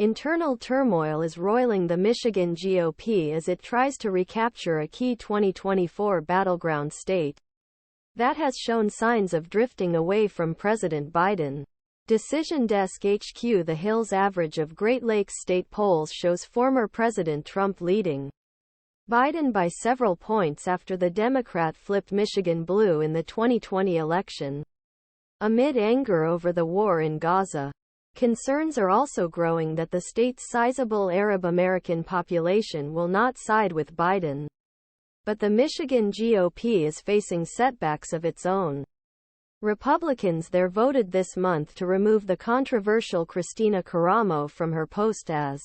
Internal turmoil is roiling the Michigan GOP as it tries to recapture a key 2024 battleground state that has shown signs of drifting away from President Biden. Decision Desk HQ: The Hill's average of Great Lakes state polls shows former President Trump leading Biden by several points after the Democrat flipped Michigan blue in the 2020 election. Amid anger over the war in Gaza, concerns are also growing that the state's sizable Arab American population will not side with Biden. But the Michigan GOP is facing setbacks of its own. Republicans there voted this month to remove the controversial Kristina Karamo from her post as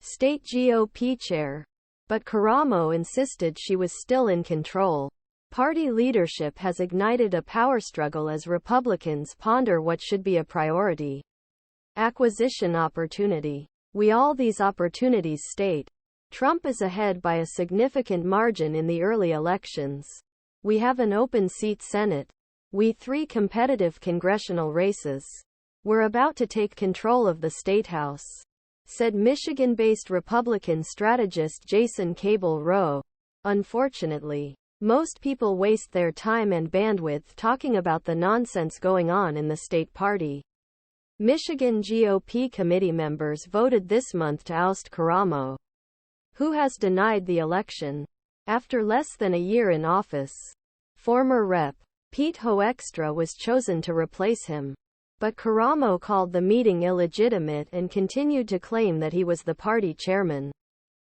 state GOP chair. But Karamo insisted she was still in control. Party leadership has ignited a power struggle as Republicans ponder what should be a priority. Acquisition opportunity. We all these opportunities state. Trump is ahead by a significant margin in the early elections. We have an open seat Senate. We 3 competitive congressional races. We're about to take control of the State House, said Michigan-based Republican strategist Jason Cable-Rowe. Unfortunately, most people waste their time and bandwidth talking about the nonsense going on in the state party. Michigan GOP committee members voted this month to oust Karamo, who has denied the election. After less than a year in office, former Rep. Pete Hoekstra was chosen to replace him. But Karamo called the meeting illegitimate and continued to claim that he was the party chairman.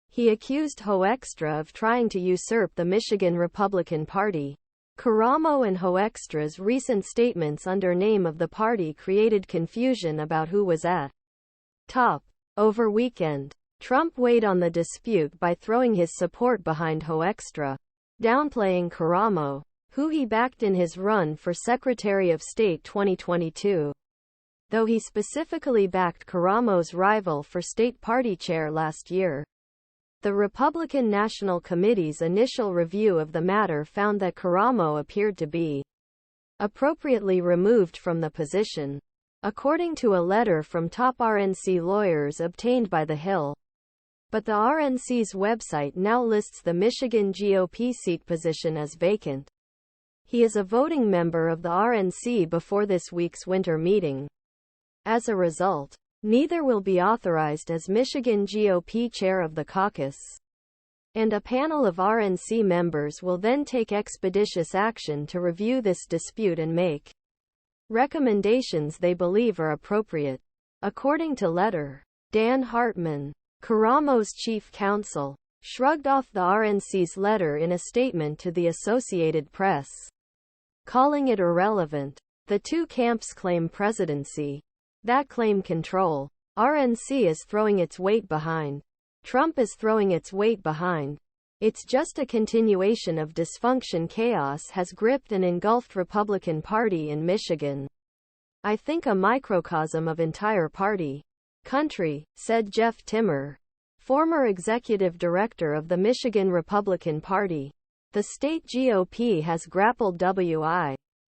He accused Hoekstra of trying to usurp the Michigan Republican Party. Karamo and Hoekstra's recent statements under name of the party created confusion about who was at top. Over weekend, Trump weighed on the dispute by throwing his support behind Hoekstra, downplaying Karamo, who he backed in his run for Secretary of State 2022. Though he specifically backed Karamo's rival for state party chair last year. The Republican National Committee's initial review of the matter found that Karamo appeared to be appropriately removed from the position, according to a letter from top RNC lawyers obtained by The Hill. But the RNC's website now lists the Michigan GOP seat position as vacant. He is a voting member of the RNC before this week's winter meeting. As a result, neither will be authorized as Michigan GOP chair of the caucus. And a panel of RNC members will then take expeditious action to review this dispute and make recommendations they believe are appropriate. According to letter, Dan Hartman, Karamo's chief counsel, shrugged off the RNC's letter in a statement to the Associated Press, calling it irrelevant. The two camps claim presidency. That claim control. RNC is throwing its weight behind. Trump is throwing its weight behind. It's just a continuation of dysfunction. Chaos has gripped and engulfed Republican Party in Michigan. I think a microcosm of entire party country, said Jeff Timmer, former executive director of the Michigan Republican Party. The state GOP has grappled with